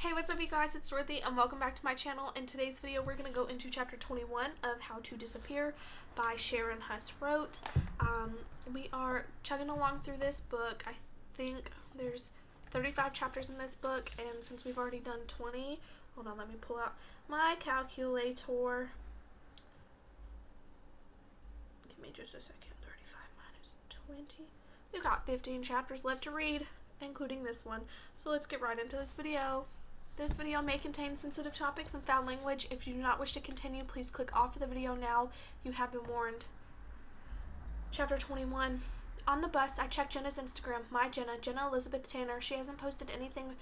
Hey, what's up you guys, it's Ruthie and welcome back to my channel. In today's video we're going to go into chapter 21 of How to Disappear by Sharon Huss Wrote. We are chugging along through this book. I think there's 35 chapters in this book, and since we've already done 20, hold on, let me pull out my calculator. Give me just a second. 35 minus 20. We've got 15 chapters left to read, including this one. So let's get right into this video. This video may contain sensitive topics and foul language. If you do not wish to continue, please click off of the video now. You have been warned. Chapter 21. On the bus, I checked Jenna's Instagram. My Jenna Elizabeth Tanner. She hasn't posted anything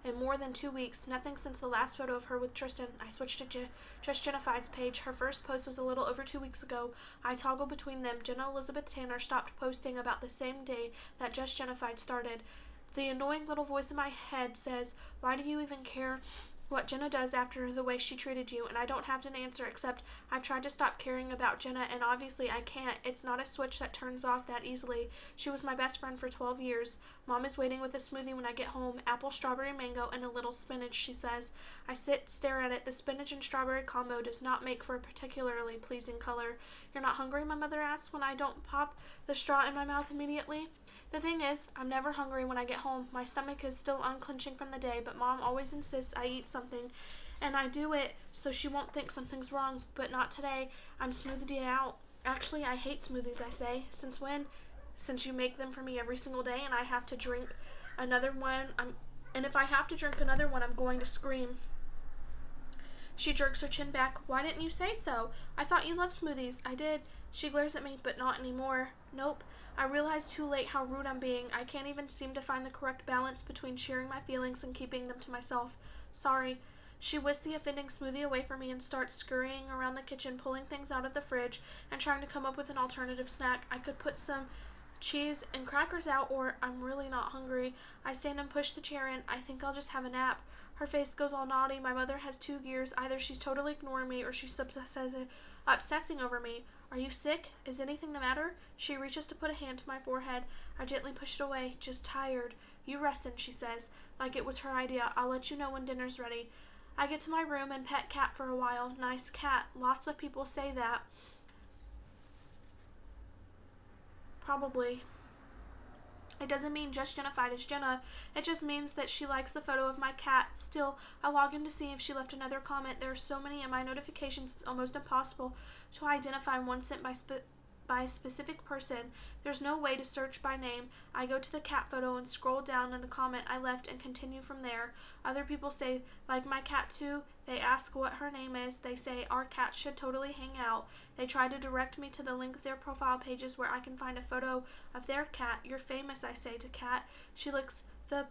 in more than 2 weeks. Nothing since the last photo of her with Tristan. I switched to Just Jennified's page. Her first post was a little over 2 weeks ago. I toggle between them. Jenna Elizabeth Tanner stopped posting about the same day that Just Jennified started. The annoying little voice in my head says, why do you even care what Jenna does after the way she treated you? And I don't have an answer except I've tried to stop caring about Jenna, and obviously I can't. It's not a switch that turns off that easily. She was my best friend for 12 years. Mom is waiting with a smoothie when I get home. Apple, strawberry, mango, and a little spinach, she says. I stare at it. The spinach and strawberry combo does not make for a particularly pleasing color. You're not hungry? My mother asks when I don't pop the straw in my mouth immediately. The thing is, I'm never hungry when I get home. My stomach is still unclenching from the day, but Mom always insists I eat something, and I do it so she won't think something's wrong, but not today. I'm smoothied out. Actually, I hate smoothies, I say. Since when? Since you make them for me every single day, and I have to drink another one. And if I have to drink another one, I'm going to scream. She jerks her chin back. Why didn't you say so? I thought you loved smoothies. I did. She glares at me, but not anymore. Nope. I realize too late how rude I'm being. I can't even seem to find the correct balance between sharing my feelings and keeping them to myself. Sorry. She whisks the offending smoothie away from me and starts scurrying around the kitchen, pulling things out of the fridge and trying to come up with an alternative snack. I could put some cheese and crackers out, or I'm really not hungry. I stand and push the chair in. I think I'll just have a nap. Her face goes all naughty. My mother has two gears. Either she's totally ignoring me or she's obsessing over me. Are you sick? Is anything the matter? She reaches to put a hand to my forehead. I gently push it away. Just tired. You restin', she says, like it was her idea. I'll let you know when dinner's ready. I get to my room and pet Cat for a while. Nice cat. Lots of people say that. Probably. It doesn't mean Just Jennified is Jenna. It just means that she likes the photo of my cat. Still, I log in to see if she left another comment. There are so many in my notifications, it's almost impossible to identify one sent by a specific person. There's no way to search by name. I go to the cat photo and scroll down in the comment I left and continue from there. Other people say, like my cat too. They ask what her name is. They say our cats should totally hang out. They try to direct me to the link of their profile pages where I can find a photo of their cat. You're famous, I say to Cat. She licks my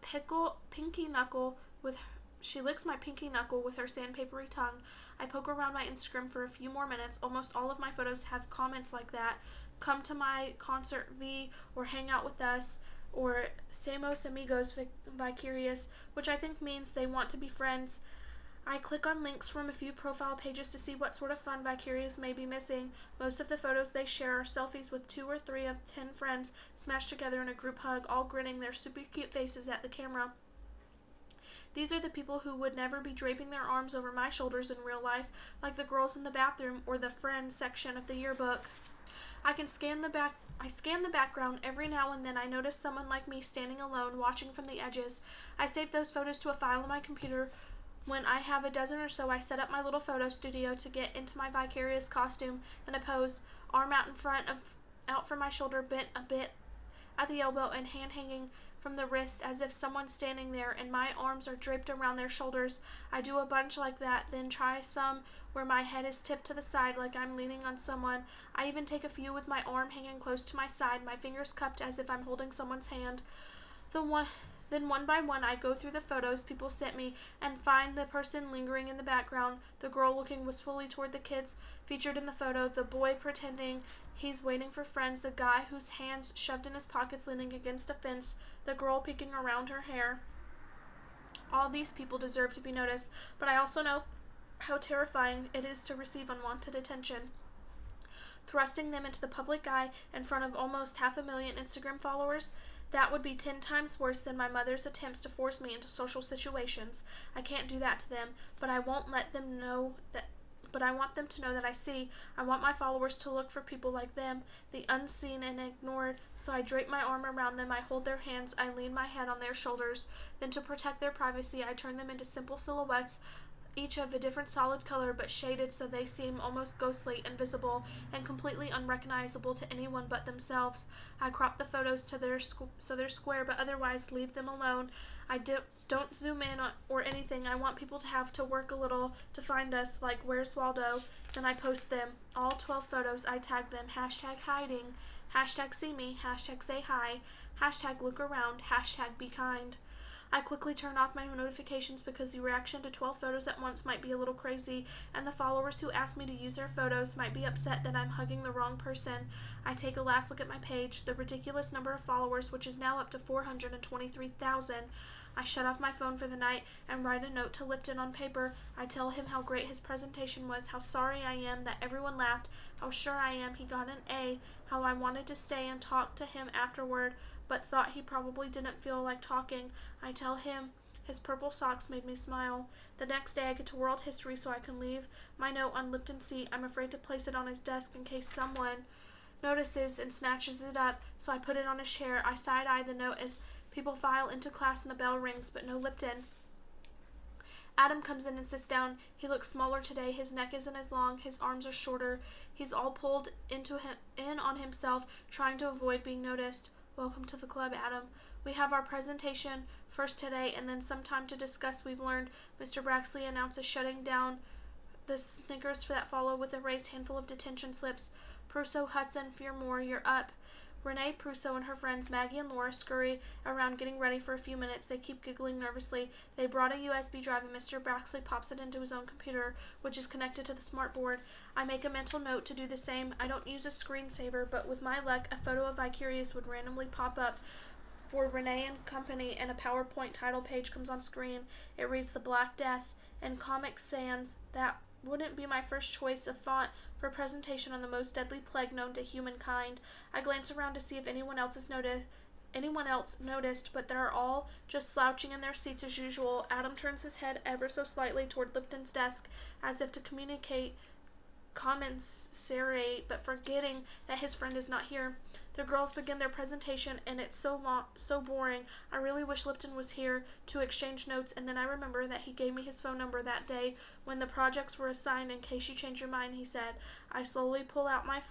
pinky knuckle with her sandpapery tongue. I poke around my Instagram for a few more minutes. Almost all of my photos have comments like that. Come to my concert V, or hang out with us, or Samos Amigos Vicarious, which I think means they want to be friends. I click on links from a few profile pages to see what sort of fun Vicarious may be missing. Most of the photos they share are selfies with 2 or 3 of 10 friends smashed together in a group hug, all grinning their super cute faces at the camera. These are the people who would never be draping their arms over my shoulders in real life, like the girls in the bathroom or the friends section of the yearbook. I scan the background. Every now and then I notice someone like me standing alone, watching from the edges. I save those photos to a file on my computer. When I have a dozen or so, I set up my little photo studio to get into my Vicarious costume and a pose, arm out from my shoulder, bent a bit at the elbow and hand hanging from the wrist as if someone's standing there and my arms are draped around their shoulders. I do a bunch like that, then try some where my head is tipped to the side like I'm leaning on someone. I even take a few with my arm hanging close to my side, my fingers cupped as if I'm holding someone's hand. Then one by one I go through the photos people sent me and find the person lingering in the background. The girl looking wistfully toward the kids featured in the photo, the boy pretending he's waiting for friends, the guy whose hands shoved in his pockets leaning against a fence, the girl peeking around her hair. All these people deserve to be noticed, but I also know how terrifying it is to receive unwanted attention. Thrusting them into the public eye in front of almost 500,000 Instagram followers, That would be 10 times worse than my mother's attempts to force me into social situations. I can't do that to them, but I won't let them know that. But I want them to know that I see. I want my followers to look for people like them, the unseen and ignored. So I drape my arm around them, I hold their hands, I lean my head on their shoulders. Then to protect their privacy, I turn them into simple silhouettes, each of a different solid color but shaded so they seem almost ghostly, invisible, and completely unrecognizable to anyone but themselves. I crop the photos to so they're square, but otherwise leave them alone. I don't zoom in or anything. I want people to have to work a little to find us, like where's Waldo? Then I post them. All 12 photos, I tag them. #hiding, #see me, #say hi, #look around, #be kind. I quickly turn off my notifications because the reaction to 12 photos at once might be a little crazy, and the followers who ask me to use their photos might be upset that I'm hugging the wrong person. I take a last look at my page, the ridiculous number of followers, which is now up to 423,000. I shut off my phone for the night and write a note to Lipton on paper. I tell him how great his presentation was, how sorry I am that everyone laughed, how sure I am he got an A, how I wanted to stay and talk to him afterward, but thought he probably didn't feel like talking. I tell him his purple socks made me smile. The next day I get to world history so I can leave my note on Lipton's seat. I'm afraid to place it on his desk in case someone notices and snatches it up, so I put it on his chair. I side-eye the note as people file into class and the bell rings, but no Lipton. Adam comes in and sits down. He looks smaller today. His neck isn't as long. His arms are shorter. He's all pulled in on himself, trying to avoid being noticed. Welcome to the club, Adam. We have our presentation first today and then some time to discuss. We've learned. Mr. Braxley announces shutting down the snickers that follow with a raised handful of detention slips. Prusso, Hudson, Fearmore, you're up. Renee, Prusso, and her friends Maggie and Laura scurry around getting ready for a few minutes. They keep giggling nervously. They brought a USB drive and Mr. Braxley pops it into his own computer, which is connected to the smart board. I make a mental note to do the same. I don't use a screensaver, but with my luck, a photo of Vicarious would randomly pop up for Renee and company, and a PowerPoint title page comes on screen. It reads The Black Death and Comic Sans. That wouldn't be my first choice of font for a presentation on the most deadly plague known to humankind. I glance around to see if anyone else noticed, but they're all just slouching in their seats as usual. Adam turns his head ever so slightly toward Lipton's desk, as if to commiserate, but forgetting that his friend is not here. The girls begin their presentation, and it's so boring. I really wish Lipton was here to exchange notes, and then I remember that he gave me his phone number that day when the projects were assigned. In case you change your mind, he said. I slowly pull out my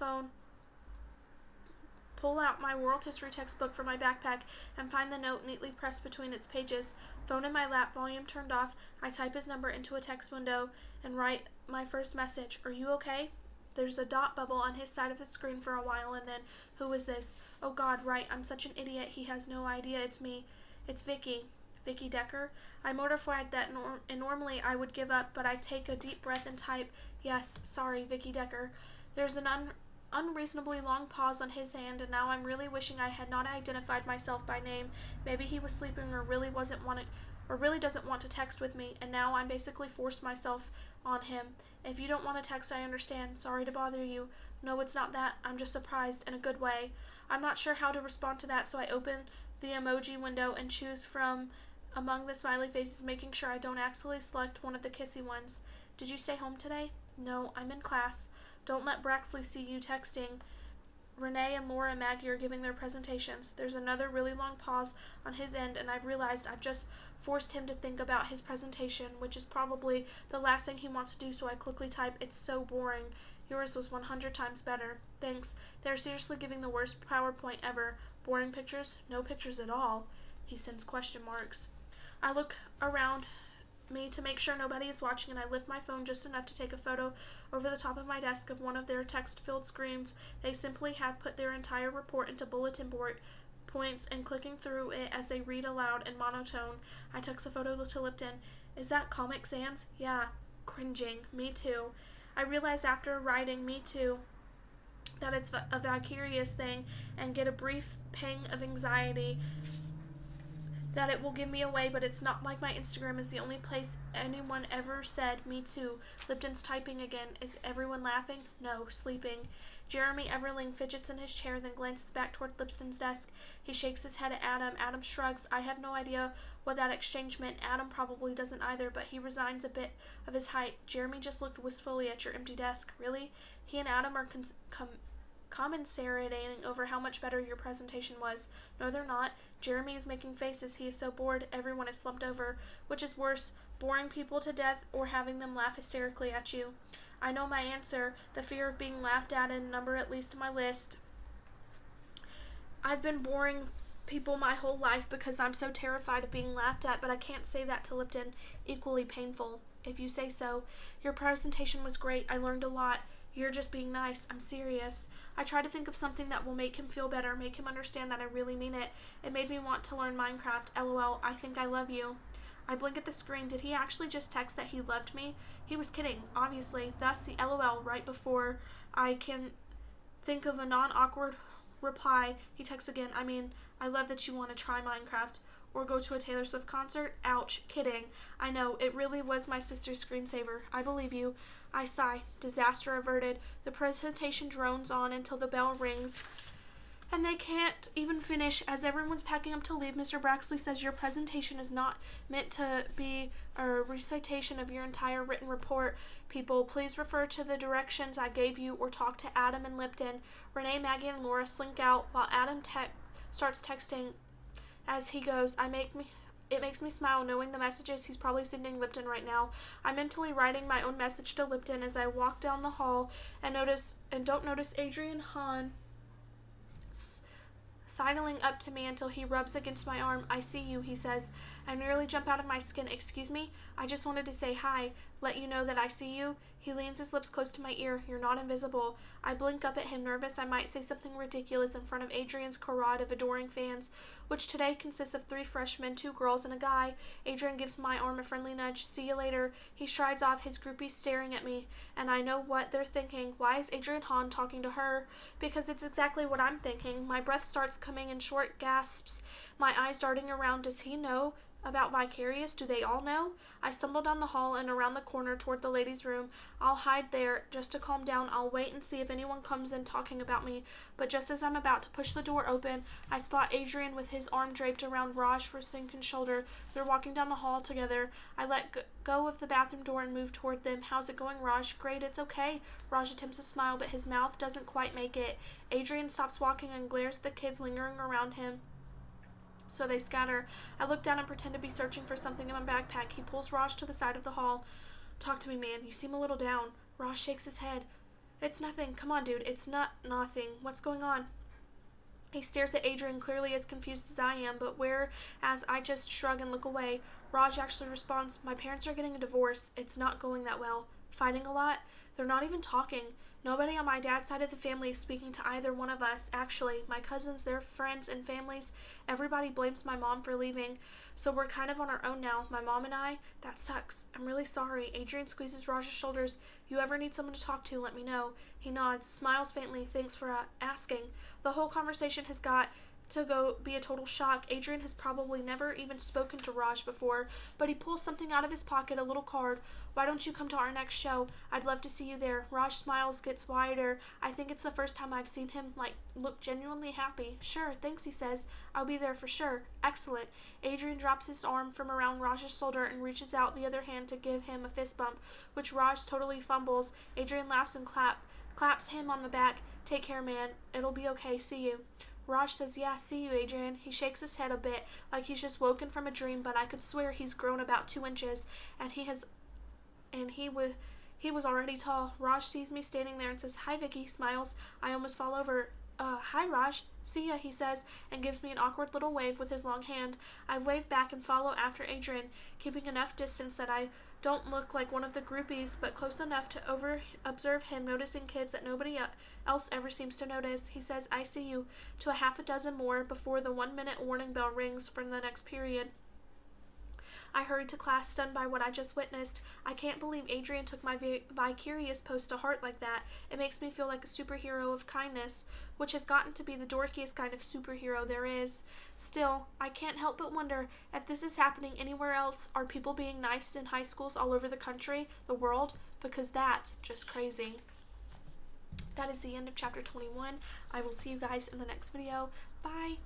world history textbook from my backpack and find the note neatly pressed between its pages. Phone in my lap, volume turned off. I type his number into a text window and write my first message. Are you okay? There's a dot bubble on his side of the screen for a while, and then, who is this? Oh God, right, I'm such an idiot. He has no idea it's me. It's Vicky. Vicky Decker? I mortified that and normally I would give up, but I take a deep breath and type, yes, sorry, Vicky Decker. There's an unreasonably long pause on his hand, and now I'm really wishing I had not identified myself by name. Maybe he was sleeping or really doesn't want to text with me, and now I'm basically forced myself on him. If you don't want to text, I understand. Sorry to bother you. No, it's not that. I'm just surprised in a good way. I'm not sure how to respond to that, so I open the emoji window and choose from among the smiley faces, making sure I don't accidentally select one of the kissy ones. Did you stay home today? No, I'm in class. Don't let Braxley see you texting. Renee and Laura and Maggie are giving their presentations. There's another really long pause on his end, and I've realized I've just forced him to think about his presentation, which is probably the last thing he wants to do, so I quickly type, it's so boring. Yours was 100 times better. Thanks. They're seriously giving the worst PowerPoint ever. Boring pictures? No pictures at all. He sends question marks. I look around me to make sure nobody is watching, and I lift my phone just enough to take a photo over the top of my desk of one of their text-filled screens. They simply have put their entire report into bulletin board points and clicking through it as they read aloud in monotone. I text a photo to Lipton. Is that Comic Sans? Yeah. Cringing. Me too. I realize after writing me too that it's a Vicarious thing and get a brief pang of anxiety that it will give me away, but it's not like my Instagram is the only place anyone ever said me too. Lipton's typing again. Is everyone laughing? No, sleeping. Jeremy Everling fidgets in his chair, then glances back toward Lipton's desk. He shakes his head at Adam. Adam shrugs. I have no idea what that exchange meant. Adam probably doesn't either, but he resigns a bit of his height. Jeremy just looked wistfully at your empty desk. Really? He and Adam are commiserating over how much better your presentation was. No, they're not. Jeremy is making faces. He is so bored. Everyone is slumped over. Which is worse, boring people to death or having them laugh hysterically at you? I know my answer. The fear of being laughed at and number at least my list. I've been boring people my whole life because I'm so terrified of being laughed at, but I can't say that to Lipton. Equally painful, if you say so. Your presentation was great. I learned a lot. You're just being nice. I'm serious. I try to think of something that will make him feel better, make him understand that I really mean it. It made me want to learn Minecraft. LOL, I think I love you. I blink at the screen. Did he actually just text that he loved me? He was kidding, obviously. Thus the LOL right before I can think of a non-awkward reply. He texts again. I mean, I love that you want to try Minecraft or go to a Taylor Swift concert. Ouch, kidding. I know, it really was my sister's screensaver. I believe you. I sigh. Disaster averted. The presentation drones on until the bell rings, and they can't even finish. As everyone's packing up to leave, Mr. Braxley says your presentation is not meant to be a recitation of your entire written report. People, please refer to the directions I gave you or talk to Adam and Lipton. Renee, Maggie, and Laura slink out while Adam starts texting. As he goes, it makes me smile knowing the messages he's probably sending Lipton right now. I'm mentally writing my own message to Lipton as I walk down the hall and don't notice Adrian Hahn sidling up to me until he rubs against my arm. I see you, he says. I nearly jump out of my skin. Excuse me? I just wanted to say hi, let you know that I see you. He leans his lips close to my ear. You're not invisible. I blink up at him, nervous I might say something ridiculous in front of Adrian's charade of adoring fans, which today consists of 3 freshmen, 2 girls, and a guy. Adrian gives my arm a friendly nudge. See you later. He strides off, his groupies staring at me, and I know what they're thinking. Why is Adrian Hahn talking to her? Because it's exactly what I'm thinking. My breath starts coming in short gasps, my eyes darting around. Does he know about Vicarious? Do they all know? I stumble down the hall and around the corner toward the ladies' room. I'll hide there just to calm down. I'll wait and see if anyone comes in talking about me. But just as I'm about to push the door open, I spot Adrian with his arm draped around Raj Rasinkin's shoulder. They're walking down the hall together. I let go of the bathroom door and move toward them. How's it going, Raj? Great, it's okay. Raj attempts to smile, but his mouth doesn't quite make it. Adrian stops walking and glares at the kids lingering around him, so they scatter. I look down and pretend to be searching for something in my backpack. He pulls Raj to the side of the hall. Talk to me, man. You seem a little down. Raj shakes his head. It's nothing. Come on, dude. It's nothing. What's going on? He stares at Adrian, clearly as confused as I am, but whereas I just shrug and look away, Raj actually responds, my parents are getting a divorce. It's not going that well. Fighting a lot? They're not even talking. Nobody on my dad's side of the family is speaking to either one of us. Actually, my cousins, their friends and families, everybody blames my mom for leaving. So we're kind of on our own now, my mom and I. That sucks. I'm really sorry. Adrian squeezes Raj's shoulders. You ever need someone to talk to, let me know. He nods, smiles faintly. Thanks for asking. The whole conversation has got to go be a total shock. Adrian has probably never even spoken to Raj before, but he pulls something out of his pocket, a little card. Why don't you come to our next show? I'd love to see you there. Raj smiles, gets wider. I think it's the first time I've seen him look genuinely happy. Sure, thanks, he says. I'll be there for sure. Excellent. Adrian drops his arm from around Raj's shoulder and reaches out the other hand to give him a fist bump, which Raj totally fumbles. Adrian laughs and claps him on the back. Take care, man. It'll be okay. See you. Raj says, yeah, see you, Adrian. He shakes his head a bit, like he's just woken from a dream, but I could swear he's grown about 2 inches, and he was already tall. Raj sees me standing there and says, hi, Vicky, smiles. I almost fall over. Hi, Raj. See ya, he says, and gives me an awkward little wave with his long hand. I wave back and follow after Adrian, keeping enough distance that I don't look like one of the groupies, but close enough to observe him, noticing kids that nobody else ever seems to notice. He says, I see you, to a half a dozen more before the 1-minute warning bell rings from the next period. I hurried to class, stunned by what I just witnessed. I can't believe Adrian took my vicarious post to heart like that. It makes me feel like a superhero of kindness, which has gotten to be the dorkiest kind of superhero there is. Still, I can't help but wonder if this is happening anywhere else. Are people being nice in high schools all over the country, the world? Because that's just crazy. That is the end of chapter 21. I will see you guys in the next video. Bye.